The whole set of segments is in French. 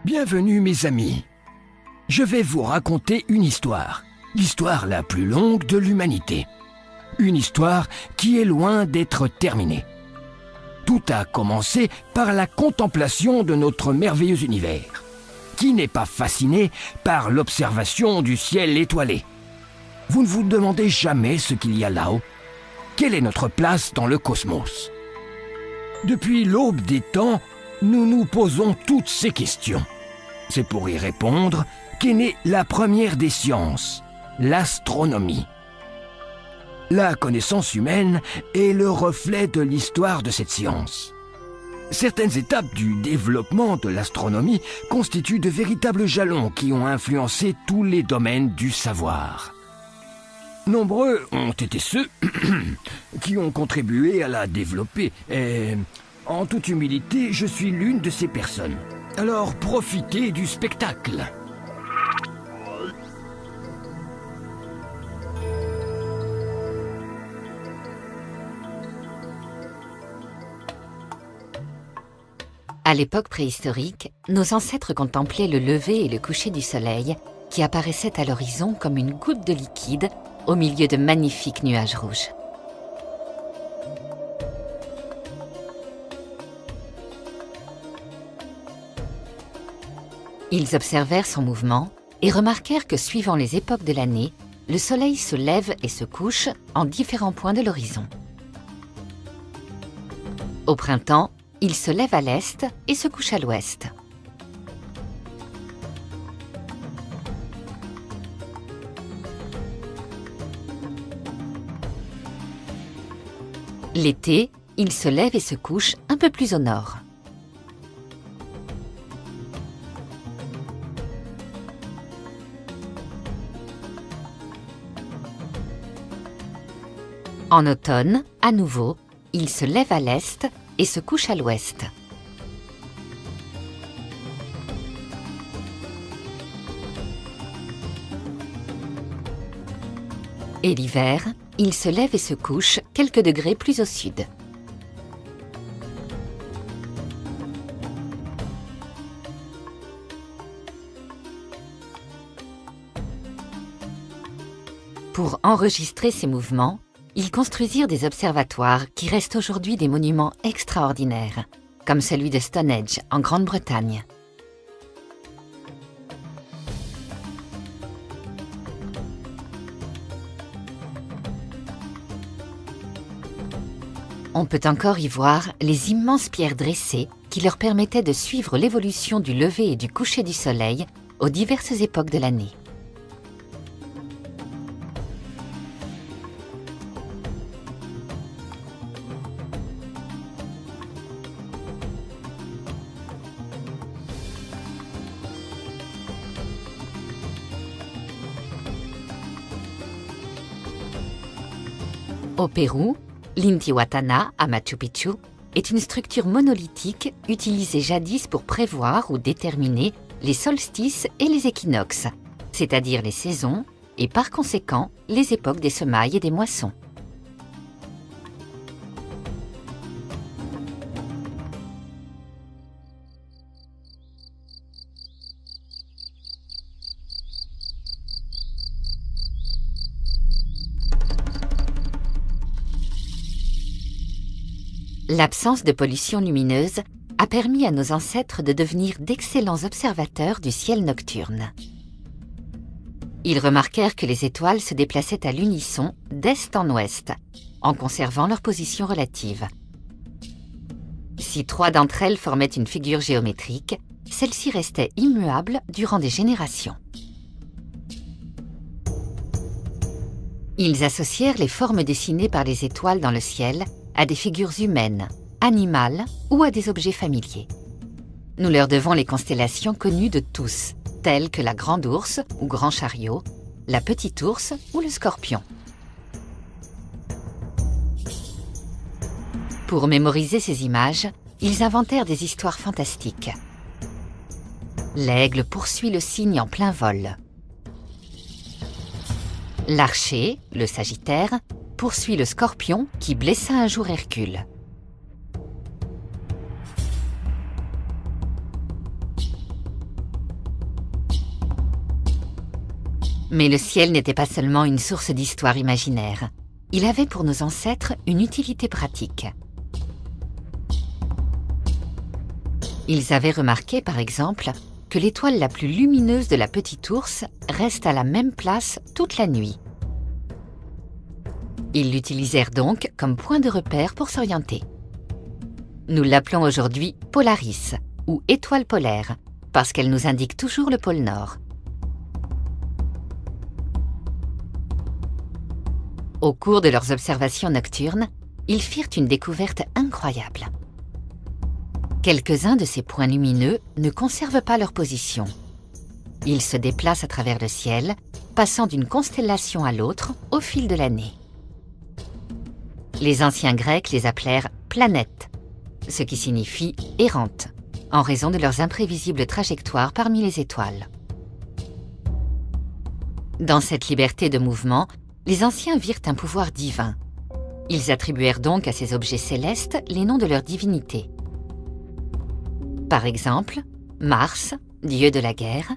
Bienvenue mes amis. Je vais vous raconter une histoire, l'histoire la plus longue de l'humanité. Une histoire qui est loin d'être terminée. Tout a commencé par la contemplation de notre merveilleux univers. Qui n'est pas fasciné par l'observation du ciel étoilé? Vous ne vous demandez jamais ce qu'il y a là-haut? Quelle est notre place dans le cosmos? Depuis l'aube des temps, nous nous posons toutes ces questions. C'est pour y répondre qu'est née la première des sciences, l'astronomie. La connaissance humaine est le reflet de l'histoire de cette science. Certaines étapes du développement de l'astronomie constituent de véritables jalons qui ont influencé tous les domaines du savoir. Nombreux ont été ceux qui ont contribué à la développer et, en toute humilité, je suis l'une de ces personnes. Alors profitez du spectacle. À l'époque préhistorique, nos ancêtres contemplaient le lever et le coucher du soleil qui apparaissait à l'horizon comme une goutte de liquide au milieu de magnifiques nuages rouges. Ils observèrent son mouvement et remarquèrent que suivant les époques de l'année, le soleil se lève et se couche en différents points de l'horizon. Au printemps, il se lève à l'est et se couche à l'ouest. L'été, il se lève et se couche un peu plus au nord. En automne, à nouveau, il se lève à l'est et se couche à l'ouest. Et l'hiver, il se lève et se couche quelques degrés plus au sud. Pour enregistrer ces mouvements, ils construisirent des observatoires qui restent aujourd'hui des monuments extraordinaires, comme celui de Stonehenge en Grande-Bretagne. On peut encore y voir les immenses pierres dressées qui leur permettaient de suivre l'évolution du lever et du coucher du soleil aux diverses époques de l'année. Au Pérou, l'Intihuatana, à Machu Picchu, est une structure monolithique utilisée jadis pour prévoir ou déterminer les solstices et les équinoxes, c'est-à-dire les saisons et par conséquent les époques des semailles et des moissons. L'absence de pollution lumineuse a permis à nos ancêtres de devenir d'excellents observateurs du ciel nocturne. Ils remarquèrent que les étoiles se déplaçaient à l'unisson d'est en ouest, en conservant leur position relative. Si 3 d'entre elles formaient une figure géométrique, celle-ci restait immuable durant des générations. Ils associèrent les formes dessinées par les étoiles dans le ciel à des figures humaines, animales ou à des objets familiers. Nous leur devons les constellations connues de tous, telles que la Grande Ourse ou Grand Chariot, la Petite Ourse ou le Scorpion. Pour mémoriser ces images, ils inventèrent des histoires fantastiques. L'aigle poursuit le cygne en plein vol. L'archer, le Sagittaire, poursuit le Scorpion qui blessa un jour Hercule. Mais le ciel n'était pas seulement une source d'histoire imaginaire. Il avait pour nos ancêtres une utilité pratique. Ils avaient remarqué, par exemple, que l'étoile la plus lumineuse de la Petite Ourse reste à la même place toute la nuit. Ils l'utilisèrent donc comme point de repère pour s'orienter. Nous l'appelons aujourd'hui Polaris, ou étoile polaire, parce qu'elle nous indique toujours le pôle Nord. Au cours de leurs observations nocturnes, ils firent une découverte incroyable. Quelques-uns de ces points lumineux ne conservent pas leur position. Ils se déplacent à travers le ciel, passant d'une constellation à l'autre au fil de l'année. Les anciens Grecs les appelèrent planètes, ce qui signifie errantes, en raison de leurs imprévisibles trajectoires parmi les étoiles. Dans cette liberté de mouvement, les anciens virent un pouvoir divin. Ils attribuèrent donc à ces objets célestes les noms de leurs divinités. Par exemple, Mars, dieu de la guerre,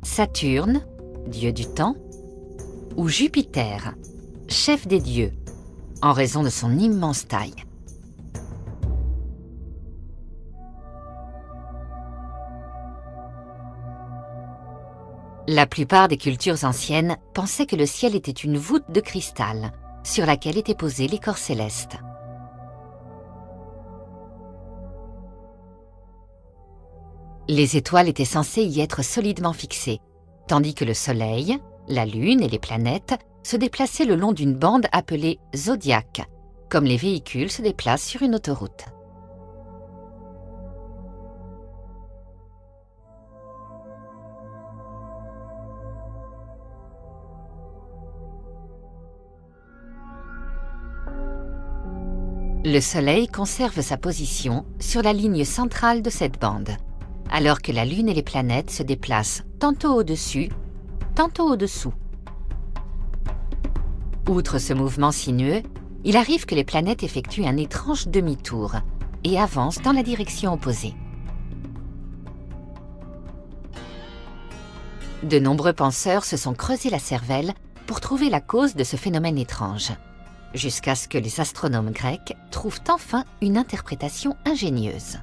Saturne, dieu du temps, ou Jupiter, chef des dieux, en raison de son immense taille. La plupart des cultures anciennes pensaient que le ciel était une voûte de cristal, sur laquelle étaient posés les corps célestes. Les étoiles étaient censées y être solidement fixées, tandis que le Soleil, la Lune et les planètes se déplaçaient le long d'une bande appelée zodiaque, comme les véhicules se déplacent sur une autoroute. Le Soleil conserve sa position sur la ligne centrale de cette bande, alors que la Lune et les planètes se déplacent tantôt au-dessus, tantôt au-dessous. Outre ce mouvement sinueux, il arrive que les planètes effectuent un étrange demi-tour et avancent dans la direction opposée. De nombreux penseurs se sont creusés la cervelle pour trouver la cause de ce phénomène étrange, jusqu'à ce que les astronomes grecs trouvent enfin une interprétation ingénieuse.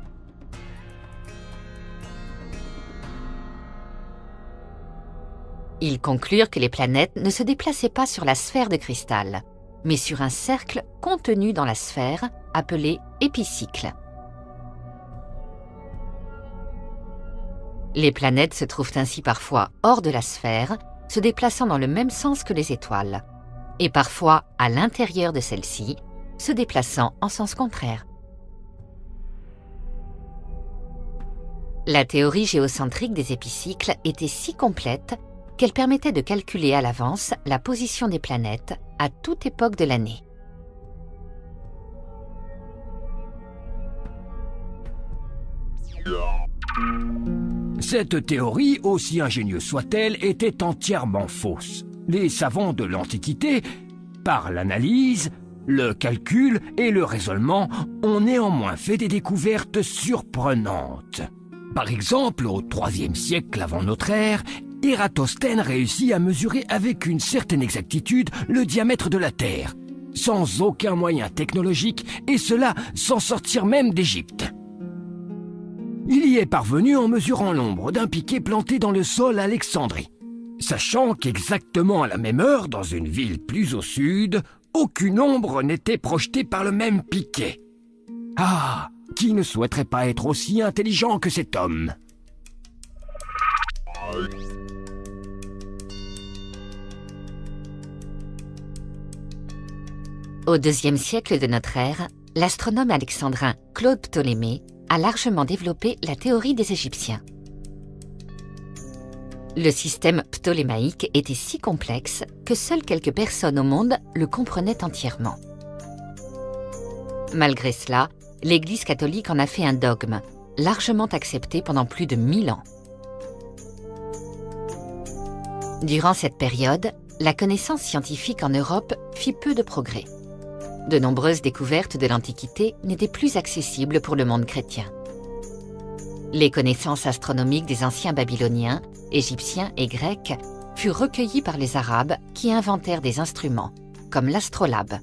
Ils conclurent que les planètes ne se déplaçaient pas sur la sphère de cristal, mais sur un cercle contenu dans la sphère appelé épicycle. Les planètes se trouvent ainsi parfois hors de la sphère, se déplaçant dans le même sens que les étoiles, et parfois à l'intérieur de celle-ci, se déplaçant en sens contraire. La théorie géocentrique des épicycles était si complète qu'elle permettait de calculer à l'avance la position des planètes à toute époque de l'année. Cette théorie, aussi ingénieuse soit-elle, était entièrement fausse. Les savants de l'Antiquité, par l'analyse, le calcul et le raisonnement, ont néanmoins fait des découvertes surprenantes. Par exemple, au IIIe siècle avant notre ère, Ératosthène réussit à mesurer avec une certaine exactitude le diamètre de la Terre, sans aucun moyen technologique, et cela sans sortir même d'Égypte. Il y est parvenu en mesurant l'ombre d'un piquet planté dans le sol à Alexandrie, sachant qu'exactement à la même heure, dans une ville plus au sud, aucune ombre n'était projetée par le même piquet. Ah, qui ne souhaiterait pas être aussi intelligent que cet homme ? Au IIe siècle de notre ère, l'astronome alexandrin Claude Ptolémée a largement développé la théorie des Égyptiens. Le système ptolémaïque était si complexe que seules quelques personnes au monde le comprenaient entièrement. Malgré cela, l'Église catholique en a fait un dogme, largement accepté pendant plus de 1000 ans. Durant cette période, la connaissance scientifique en Europe fit peu de progrès. De nombreuses découvertes de l'Antiquité n'étaient plus accessibles pour le monde chrétien. Les connaissances astronomiques des anciens babyloniens, égyptiens et grecs furent recueillis par les Arabes qui inventèrent des instruments, comme l'astrolabe.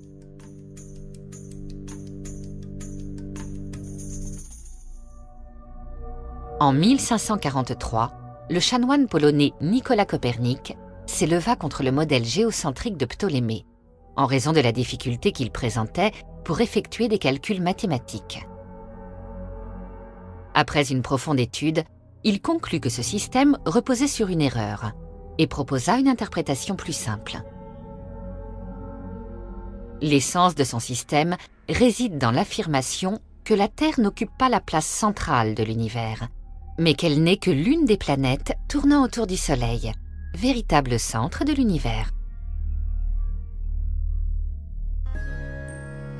En 1543, le chanoine polonais Nicolas Copernic s'éleva contre le modèle géocentrique de Ptolémée, en raison de la difficulté qu'il présentait pour effectuer des calculs mathématiques. Après une profonde étude, il conclut que ce système reposait sur une erreur et proposa une interprétation plus simple. L'essence de son système réside dans l'affirmation que la Terre n'occupe pas la place centrale de l'univers, mais qu'elle n'est que l'une des planètes tournant autour du Soleil, véritable centre de l'univers.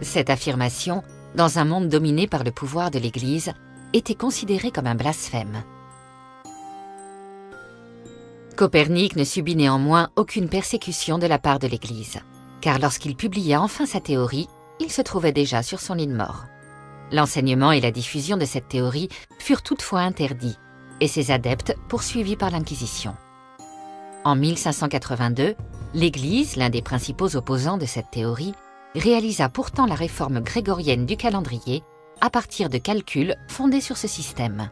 Cette affirmation, dans un monde dominé par le pouvoir de l'Église, était considérée comme un blasphème. Copernic ne subit néanmoins aucune persécution de la part de l'Église, car lorsqu'il publia enfin sa théorie, il se trouvait déjà sur son lit de mort. L'enseignement et la diffusion de cette théorie furent toutefois interdits, et ses adeptes poursuivis par l'Inquisition. En 1582, l'Église, l'un des principaux opposants de cette théorie, réalisa pourtant la réforme grégorienne du calendrier à partir de calculs fondés sur ce système.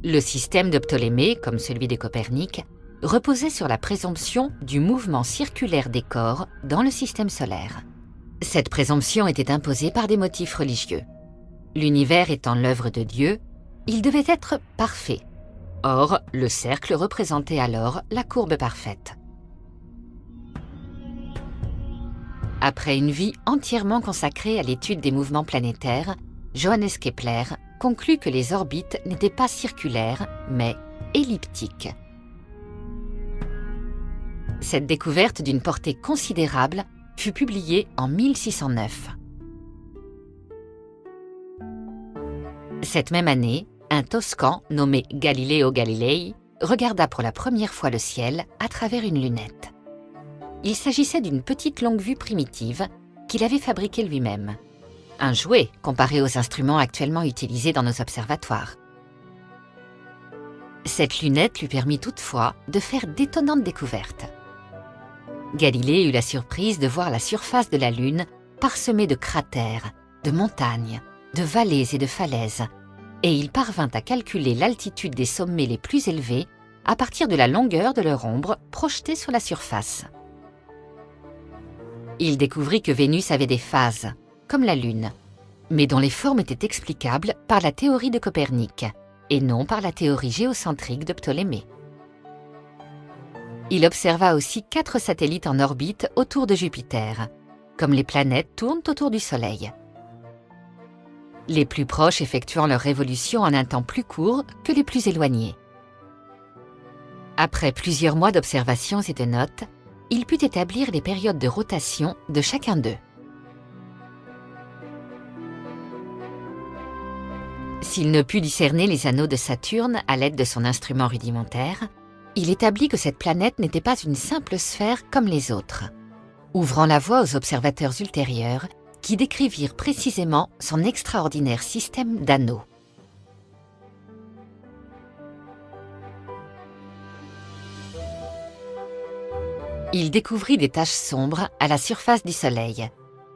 Le système de Ptolémée, comme celui de Copernic, reposait sur la présomption du mouvement circulaire des corps dans le système solaire. Cette présomption était imposée par des motifs religieux. L'univers étant l'œuvre de Dieu, il devait être parfait. Or, le cercle représentait alors la courbe parfaite. Après une vie entièrement consacrée à l'étude des mouvements planétaires, Johannes Kepler conclut que les orbites n'étaient pas circulaires, mais elliptiques. Cette découverte d'une portée considérable fut publiée en 1609. Cette même année, un Toscan nommé Galileo Galilei regarda pour la première fois le ciel à travers une lunette. Il s'agissait d'une petite longue-vue primitive qu'il avait fabriquée lui-même. Un jouet comparé aux instruments actuellement utilisés dans nos observatoires. Cette lunette lui permit toutefois de faire d'étonnantes découvertes. Galilée eut la surprise de voir la surface de la Lune parsemée de cratères, de montagnes, de vallées et de falaises, et il parvint à calculer l'altitude des sommets les plus élevés à partir de la longueur de leur ombre projetée sur la surface. Il découvrit que Vénus avait des phases, comme la Lune, mais dont les formes étaient explicables par la théorie de Copernic, et non par la théorie géocentrique de Ptolémée. Il observa aussi 4 satellites en orbite autour de Jupiter, comme les planètes tournent autour du Soleil. Les plus proches effectuant leur révolution en un temps plus court que les plus éloignés. Après plusieurs mois d'observations et de notes, il put établir les périodes de rotation de chacun d'eux. S'il ne put discerner les anneaux de Saturne à l'aide de son instrument rudimentaire, il établit que cette planète n'était pas une simple sphère comme les autres, ouvrant la voie aux observateurs ultérieurs qui décrivirent précisément son extraordinaire système d'anneaux. Il découvrit des taches sombres à la surface du Soleil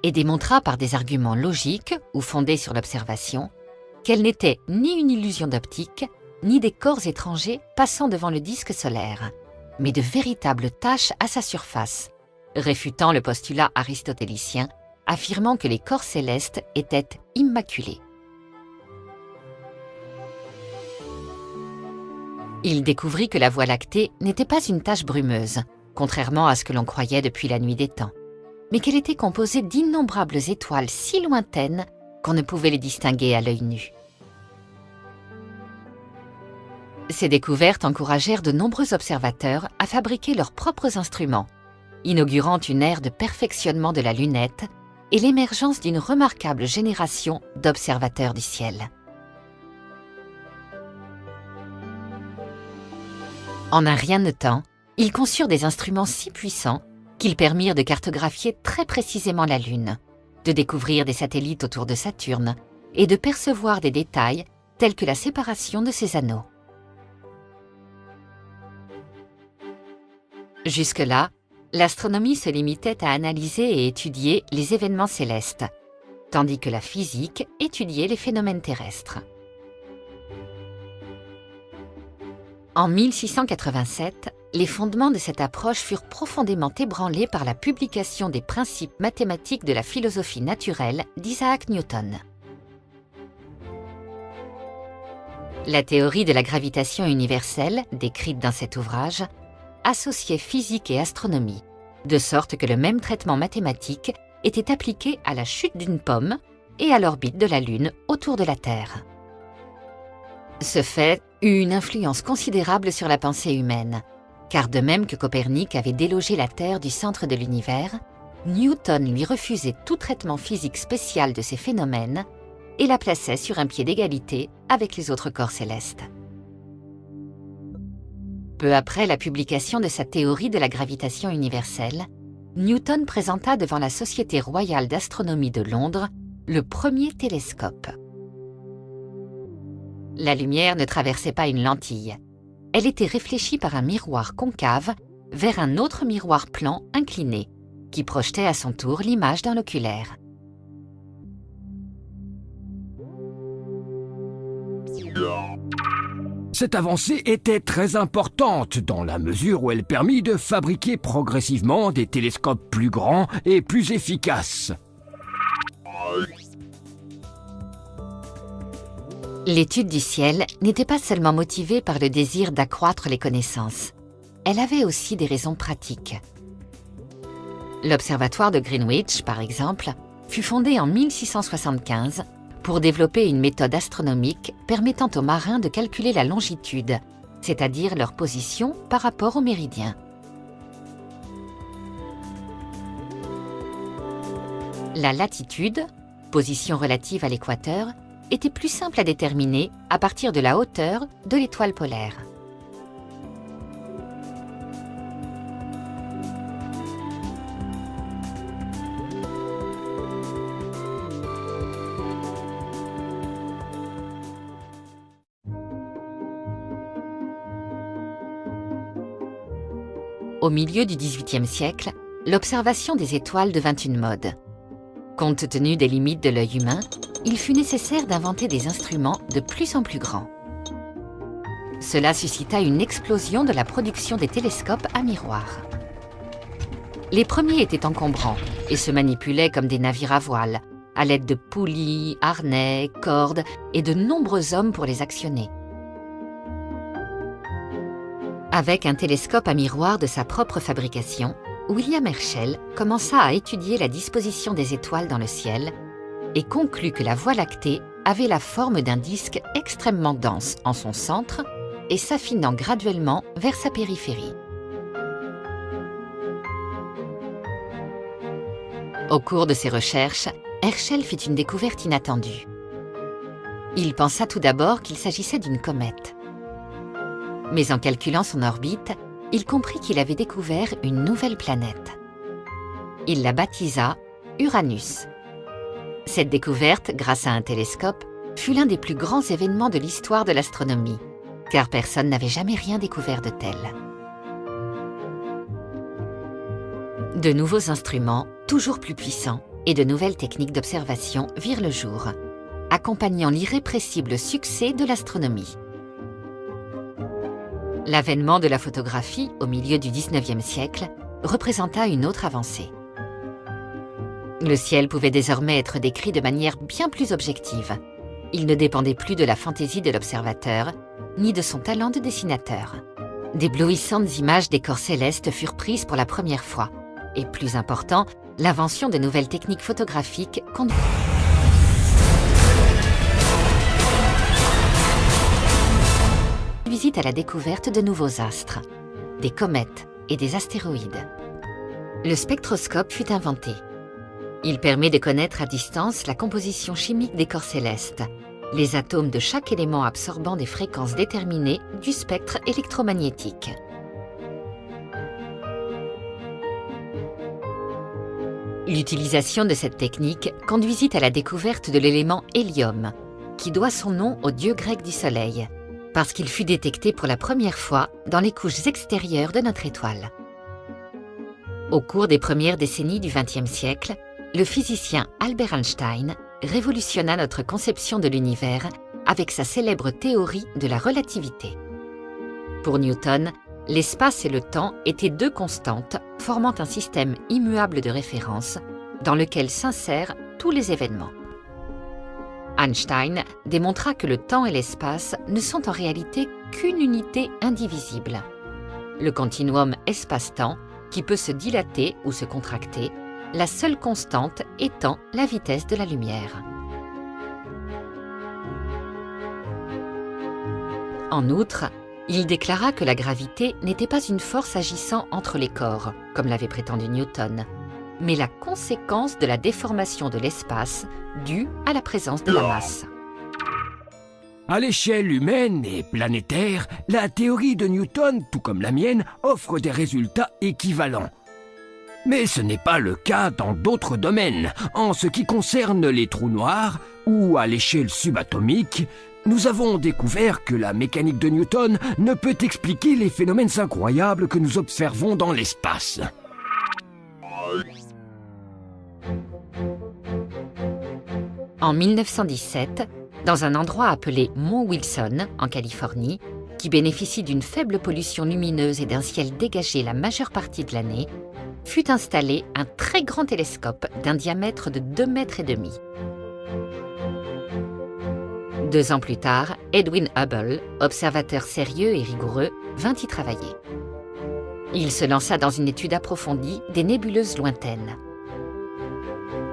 et démontra par des arguments logiques ou fondés sur l'observation qu'elles n'étaient ni une illusion d'optique, ni des corps étrangers passant devant le disque solaire, mais de véritables taches à sa surface, réfutant le postulat aristotélicien, affirmant que les corps célestes étaient immaculés. Il découvrit que la Voie lactée n'était pas une tache brumeuse, contrairement à ce que l'on croyait depuis la nuit des temps, mais qu'elle était composée d'innombrables étoiles si lointaines qu'on ne pouvait les distinguer à l'œil nu. Ces découvertes encouragèrent de nombreux observateurs à fabriquer leurs propres instruments, inaugurant une ère de perfectionnement de la lunette et l'émergence d'une remarquable génération d'observateurs du ciel. En un rien de temps, ils conçurent des instruments si puissants qu'ils permirent de cartographier très précisément la Lune, de découvrir des satellites autour de Saturne et de percevoir des détails tels que la séparation de ses anneaux. Jusque-là, l'astronomie se limitait à analyser et étudier les événements célestes, tandis que la physique étudiait les phénomènes terrestres. En 1687, les fondements de cette approche furent profondément ébranlés par la publication des principes mathématiques de la philosophie naturelle d'Isaac Newton. La théorie de la gravitation universelle, décrite dans cet ouvrage, associait physique et astronomie, de sorte que le même traitement mathématique était appliqué à la chute d'une pomme et à l'orbite de la Lune autour de la Terre. Ce fait eut une influence considérable sur la pensée humaine, car de même que Copernic avait délogé la Terre du centre de l'univers, Newton lui refusait tout traitement physique spécial de ces phénomènes et la plaçait sur un pied d'égalité avec les autres corps célestes. Peu après la publication de sa théorie de la gravitation universelle, Newton présenta devant la Société royale d'astronomie de Londres le premier télescope. La lumière ne traversait pas une lentille. Elle était réfléchie par un miroir concave vers un autre miroir plan incliné, qui projetait à son tour l'image dans l'oculaire. Cette avancée était très importante dans la mesure où elle permit de fabriquer progressivement des télescopes plus grands et plus efficaces. L'étude du ciel n'était pas seulement motivée par le désir d'accroître les connaissances. Elle avait aussi des raisons pratiques. L'observatoire de Greenwich, par exemple, fut fondé en 1675 pour développer une méthode astronomique permettant aux marins de calculer la longitude, c'est-à-dire leur position par rapport au méridien. La latitude, position relative à l'équateur, était plus simple à déterminer à partir de la hauteur de l'étoile polaire. Au milieu du XVIIIe siècle, l'observation des étoiles devint une mode. Compte tenu des limites de l'œil humain, il fut nécessaire d'inventer des instruments de plus en plus grands. Cela suscita une explosion de la production des télescopes à miroir. Les premiers étaient encombrants et se manipulaient comme des navires à voile, à l'aide de poulies, harnais, cordes et de nombreux hommes pour les actionner. Avec un télescope à miroir de sa propre fabrication, William Herschel commença à étudier la disposition des étoiles dans le ciel et conclut que la Voie lactée avait la forme d'un disque extrêmement dense en son centre et s'affinant graduellement vers sa périphérie. Au cours de ses recherches, Herschel fit une découverte inattendue. Il pensa tout d'abord qu'il s'agissait d'une comète. Mais en calculant son orbite, il comprit qu'il avait découvert une nouvelle planète. Il la baptisa Uranus. Cette découverte, grâce à un télescope, fut l'un des plus grands événements de l'histoire de l'astronomie, car personne n'avait jamais rien découvert de tel. De nouveaux instruments, toujours plus puissants, et de nouvelles techniques d'observation virent le jour, accompagnant l'irrépressible succès de l'astronomie. L'avènement de la photographie au milieu du XIXe siècle représenta une autre avancée. Le ciel pouvait désormais être décrit de manière bien plus objective. Il ne dépendait plus de la fantaisie de l'observateur, ni de son talent de dessinateur. D'éblouissantes images des corps célestes furent prises pour la première fois. Et plus important, l'invention de nouvelles techniques photographiques conduisit à la découverte de nouveaux astres, des comètes et des astéroïdes. Le spectroscope fut inventé. Il permet de connaître à distance la composition chimique des corps célestes, les atomes de chaque élément absorbant des fréquences déterminées du spectre électromagnétique. L'utilisation de cette technique conduisit à la découverte de l'élément hélium, qui doit son nom au dieu grec du soleil, parce qu'il fut détecté pour la première fois dans les couches extérieures de notre étoile. Au cours des premières décennies du XXe siècle, le physicien Albert Einstein révolutionna notre conception de l'univers avec sa célèbre théorie de la relativité. Pour Newton, l'espace et le temps étaient deux constantes formant un système immuable de référence dans lequel s'insèrent tous les événements. Einstein démontra que le temps et l'espace ne sont en réalité qu'une unité indivisible. Le continuum espace-temps qui peut se dilater ou se contracter, la seule constante étant la vitesse de la lumière. En outre, il déclara que la gravité n'était pas une force agissant entre les corps, comme l'avait prétendu Newton, mais la conséquence de la déformation de l'espace due à la présence de la masse. À l'échelle humaine et planétaire, la théorie de Newton, tout comme la mienne, offre des résultats équivalents. Mais ce n'est pas le cas dans d'autres domaines. En ce qui concerne les trous noirs, ou à l'échelle subatomique, nous avons découvert que la mécanique de Newton ne peut expliquer les phénomènes incroyables que nous observons dans l'espace. En 1917, dans un endroit appelé Mont Wilson, en Californie, qui bénéficie d'une faible pollution lumineuse et d'un ciel dégagé la majeure partie de l'année, fut installé un très grand télescope d'un diamètre de 2,5 mètres. 2 ans plus tard, Edwin Hubble, observateur sérieux et rigoureux, vint y travailler. Il se lança dans une étude approfondie des nébuleuses lointaines.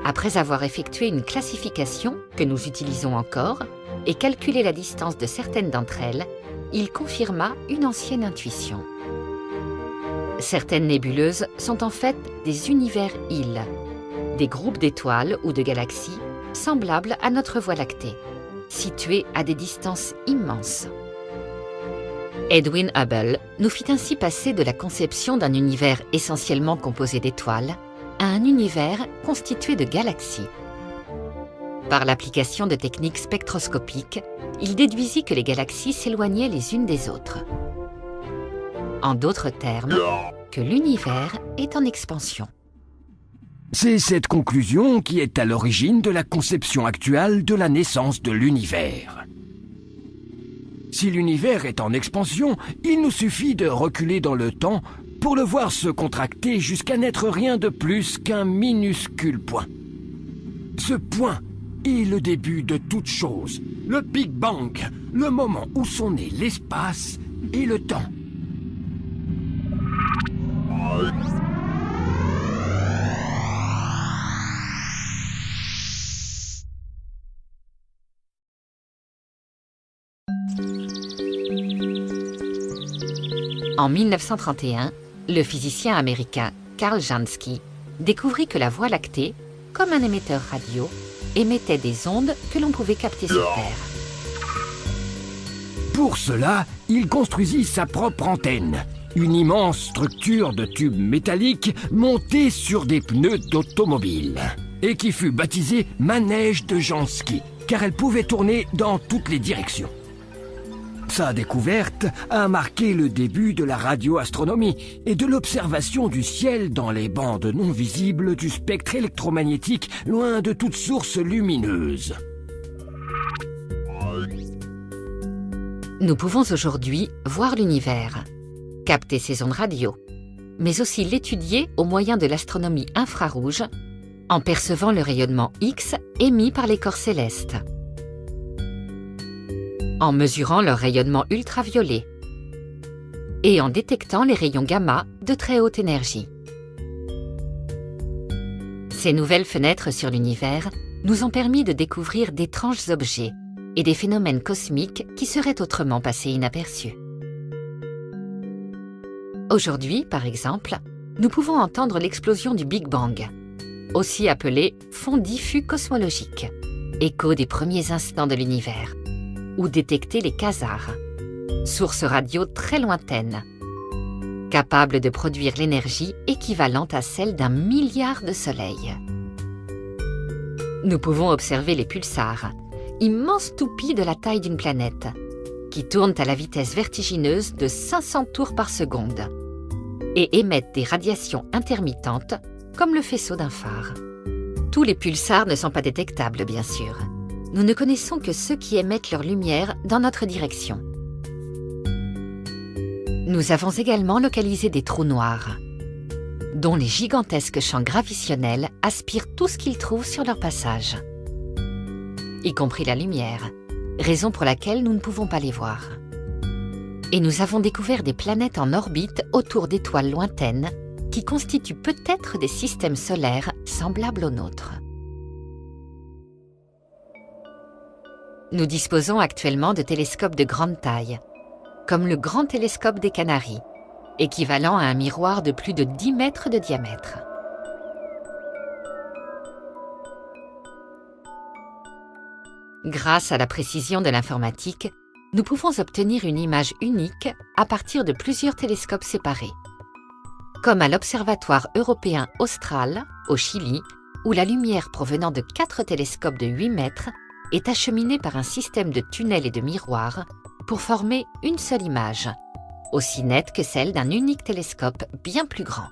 Après avoir effectué une classification que nous utilisons encore et calculé la distance de certaines d'entre elles, il confirma une ancienne intuition. Certaines nébuleuses sont en fait des univers-îles, des groupes d'étoiles ou de galaxies semblables à notre Voie lactée, situées à des distances immenses. Edwin Hubble nous fit ainsi passer de la conception d'un univers essentiellement composé d'étoiles à un univers constitué de galaxies. Par l'application de techniques spectroscopiques, il déduisit que les galaxies s'éloignaient les unes des autres. En d'autres termes, que l'univers est en expansion. C'est cette conclusion qui est à l'origine de la conception actuelle de la naissance de l'univers. Si l'univers est en expansion, il nous suffit de reculer dans le temps pour le voir se contracter jusqu'à n'être rien de plus qu'un minuscule point. Ce point est le début de toute chose, le Big Bang, le moment où sont nés l'espace et le temps. En 1931, le physicien américain Karl Jansky découvrit que la Voie lactée, comme un émetteur radio, émettait des ondes que l'on pouvait capter sur Terre. Pour cela, il construisit sa propre antenne, une immense structure de tubes métalliques montée sur des pneus d'automobile, et qui fut baptisée manège de Jansky, car elle pouvait tourner dans toutes les directions. Sa découverte a marqué le début de la radioastronomie et de l'observation du ciel dans les bandes non visibles du spectre électromagnétique, loin de toute source lumineuse. Nous pouvons aujourd'hui voir l'univers, capter ses ondes radio, mais aussi l'étudier au moyen de l'astronomie infrarouge, en percevant le rayonnement X émis par les corps célestes, en mesurant leur rayonnement ultraviolet et en détectant les rayons gamma de très haute énergie. Ces nouvelles fenêtres sur l'univers nous ont permis de découvrir d'étranges objets et des phénomènes cosmiques qui seraient autrement passés inaperçus. Aujourd'hui, par exemple, nous pouvons entendre l'explosion du Big Bang, aussi appelé fond diffus cosmologique, écho des premiers instants de l'univers, ou détecter les quasars, sources radio très lointaines, capables de produire l'énergie équivalente à celle d'1 milliard de soleils. Nous pouvons observer les pulsars, immenses toupies de la taille d'une planète, qui tournent à la vitesse vertigineuse de 500 tours par seconde, et émettent des radiations intermittentes, comme le faisceau d'un phare. Tous les pulsars ne sont pas détectables, bien sûr. Nous ne connaissons que ceux qui émettent leur lumière dans notre direction. Nous avons également localisé des trous noirs, dont les gigantesques champs gravitationnels aspirent tout ce qu'ils trouvent sur leur passage, y compris la lumière, raison pour laquelle nous ne pouvons pas les voir. Et nous avons découvert des planètes en orbite autour d'étoiles lointaines qui constituent peut-être des systèmes solaires semblables aux nôtres. Nous disposons actuellement de télescopes de grande taille, comme le Grand Télescope des Canaries, équivalent à un miroir de plus de 10 mètres de diamètre. Grâce à la précision de l'informatique, nous pouvons obtenir une image unique à partir de plusieurs télescopes séparés, comme à l'Observatoire européen austral, au Chili, où la lumière provenant de 4 télescopes de 8 mètres est acheminée par un système de tunnels et de miroirs pour former une seule image, aussi nette que celle d'un unique télescope bien plus grand.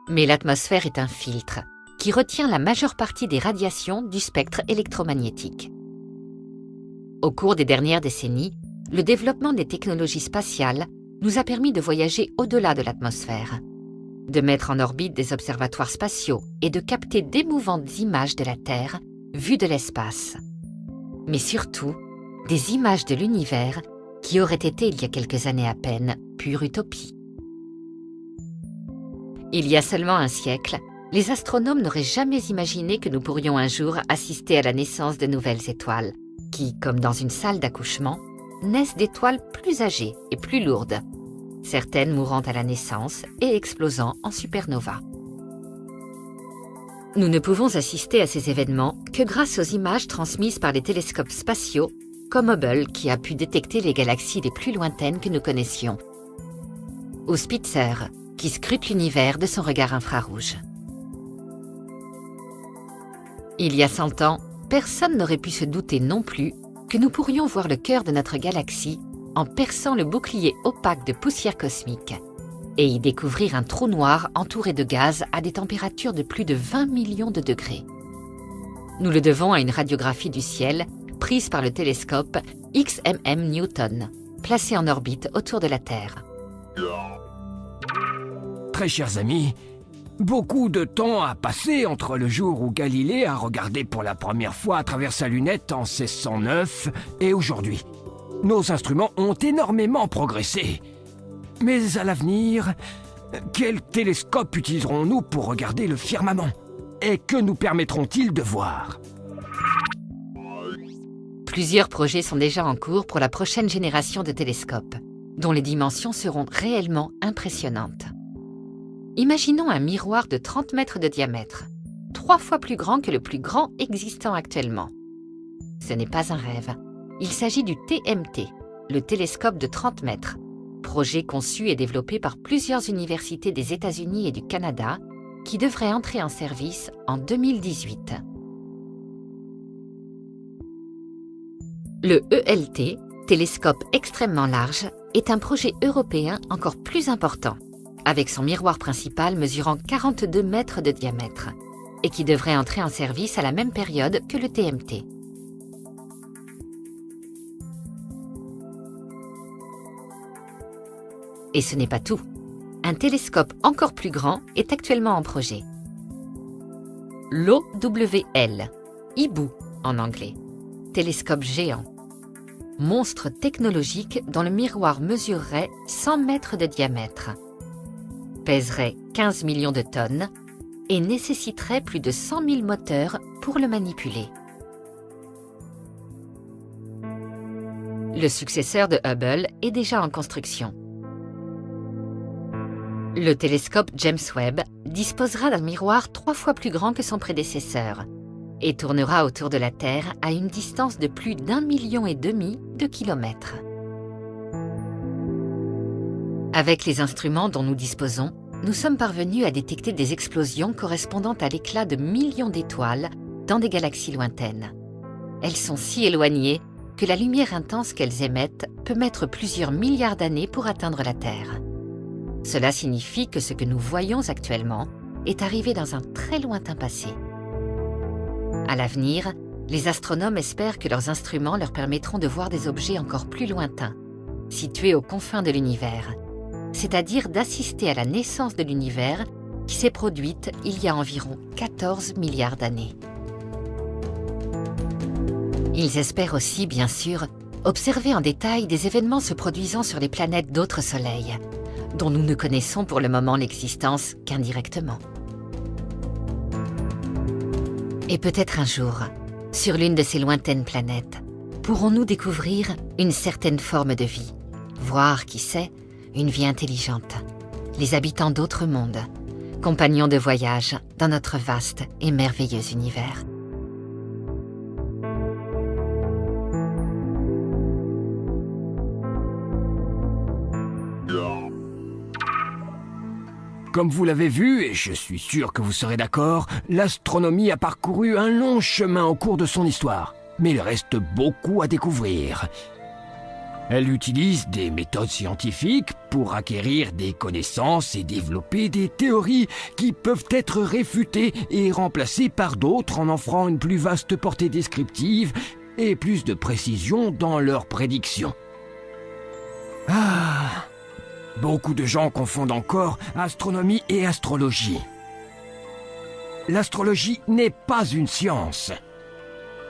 Mais l'atmosphère est un filtre qui retient la majeure partie des radiations du spectre électromagnétique. Au cours des dernières décennies, le développement des technologies spatiales nous a permis de voyager au-delà de l'atmosphère, de mettre en orbite des observatoires spatiaux et de capter d'émouvantes images de la Terre vues de l'espace. Mais surtout, des images de l'univers qui auraient été, il y a quelques années à peine, pure utopie. Il y a seulement un siècle, les astronomes n'auraient jamais imaginé que nous pourrions un jour assister à la naissance de nouvelles étoiles, qui, comme dans une salle d'accouchement, naissent d'étoiles plus âgées et plus lourdes, certaines mourant à la naissance et explosant en supernova. Nous ne pouvons assister à ces événements que grâce aux images transmises par les télescopes spatiaux, comme Hubble qui a pu détecter les galaxies les plus lointaines que nous connaissions, ou Spitzer qui scrute l'univers de son regard infrarouge. Il y a 100 ans, personne n'aurait pu se douter non plus que nous pourrions voir le cœur de notre galaxie en perçant le bouclier opaque de poussière cosmique et y découvrir un trou noir entouré de gaz à des températures de plus de 20 millions de degrés. Nous le devons à une radiographie du ciel prise par le télescope XMM Newton, placé en orbite autour de la Terre. Très chers amis, beaucoup de temps a passé entre le jour où Galilée a regardé pour la première fois à travers sa lunette en 1609 et aujourd'hui. Nos instruments ont énormément progressé. Mais à l'avenir, quel télescope utiliserons-nous pour regarder le firmament? Et que nous permettront-ils de voir? Plusieurs projets sont déjà en cours pour la prochaine génération de télescopes, dont les dimensions seront réellement impressionnantes. Imaginons un miroir de 30 mètres de diamètre, 3 fois plus grand que le plus grand existant actuellement. Ce n'est pas un rêve. Il s'agit du TMT, le télescope de 30 mètres, projet conçu et développé par plusieurs universités des États-Unis et du Canada, qui devrait entrer en service en 2018. Le ELT, télescope extrêmement large, est un projet européen encore plus important, avec son miroir principal mesurant 42 mètres de diamètre, et qui devrait entrer en service à la même période que le TMT. Et ce n'est pas tout. Un télescope encore plus grand est actuellement en projet. L'OWL, IBOO en anglais, télescope géant. Monstre technologique dont le miroir mesurerait 100 mètres de diamètre, pèserait 15 millions de tonnes et nécessiterait plus de 100 000 moteurs pour le manipuler. Le successeur de Hubble est déjà en construction. Le télescope James Webb disposera d'un miroir 3 fois plus grand que son prédécesseur et tournera autour de la Terre à une distance de plus d'1,5 million de kilomètres. Avec les instruments dont nous disposons, nous sommes parvenus à détecter des explosions correspondant à l'éclat de millions d'étoiles dans des galaxies lointaines. Elles sont si éloignées que la lumière intense qu'elles émettent peut mettre plusieurs milliards d'années pour atteindre la Terre. Cela signifie que ce que nous voyons actuellement est arrivé dans un très lointain passé. À l'avenir, les astronomes espèrent que leurs instruments leur permettront de voir des objets encore plus lointains, situés aux confins de l'univers, c'est-à-dire d'assister à la naissance de l'univers qui s'est produite il y a environ 14 milliards d'années. Ils espèrent aussi, bien sûr, observer en détail des événements se produisant sur les planètes d'autres soleils, dont nous ne connaissons pour le moment l'existence qu'indirectement. Et peut-être un jour, sur l'une de ces lointaines planètes, pourrons-nous découvrir une certaine forme de vie, voire, qui sait, une vie intelligente, les habitants d'autres mondes, compagnons de voyage dans notre vaste et merveilleux univers. Comme vous l'avez vu, et je suis sûr que vous serez d'accord, l'astronomie a parcouru un long chemin au cours de son histoire. Mais il reste beaucoup à découvrir. Elle utilise des méthodes scientifiques pour acquérir des connaissances et développer des théories qui peuvent être réfutées et remplacées par d'autres en offrant une plus vaste portée descriptive et plus de précision dans leurs prédictions. Beaucoup de gens confondent encore astronomie et astrologie. L'astrologie n'est pas une science.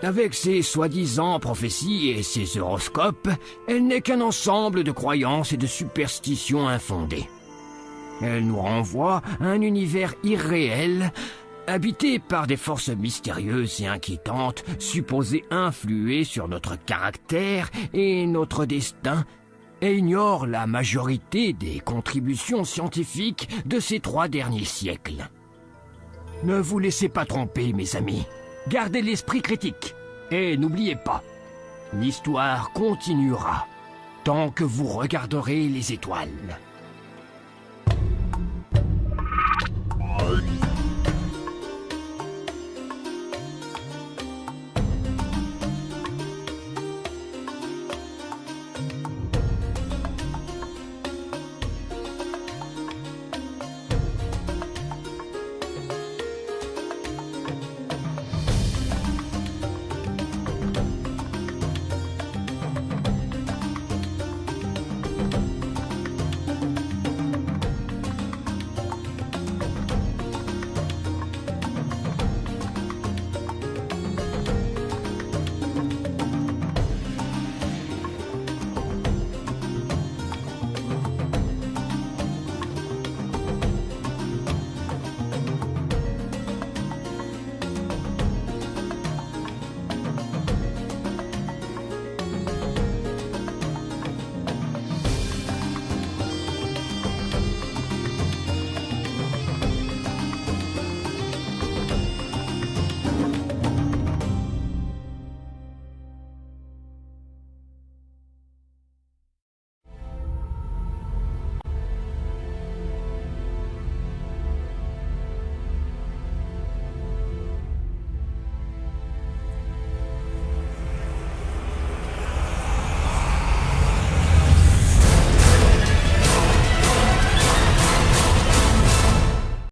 Avec ses soi-disant prophéties et ses horoscopes, elle n'est qu'un ensemble de croyances et de superstitions infondées. Elle nous renvoie à un univers irréel, habité par des forces mystérieuses et inquiétantes, supposées influer sur notre caractère et notre destin, et ignore la majorité des contributions scientifiques de ces 3 derniers siècles. Ne vous laissez pas tromper, mes amis. Gardez l'esprit critique. Et n'oubliez pas, l'histoire continuera tant que vous regarderez les étoiles.